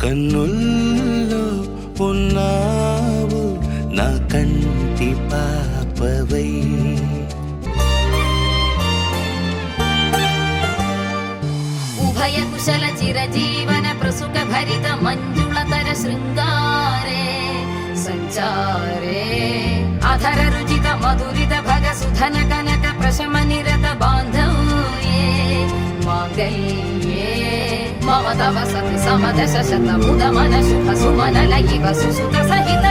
కన్నుల్లో ఉన్నావు నా కంటి పాపవై. ఉభయ కుశల చిరజీవన ప్రసుక భరిత మంజుళతర శృంగారే సంచారే అధర రుచిత మధురిత భగ సుధన కనక ప్రశమ నిరత బాంధవ్యే మాంగళ్యే మమ తవ సతి సమదశ శత ముద మన శుభ సుమన లయివ సుసుత సహిత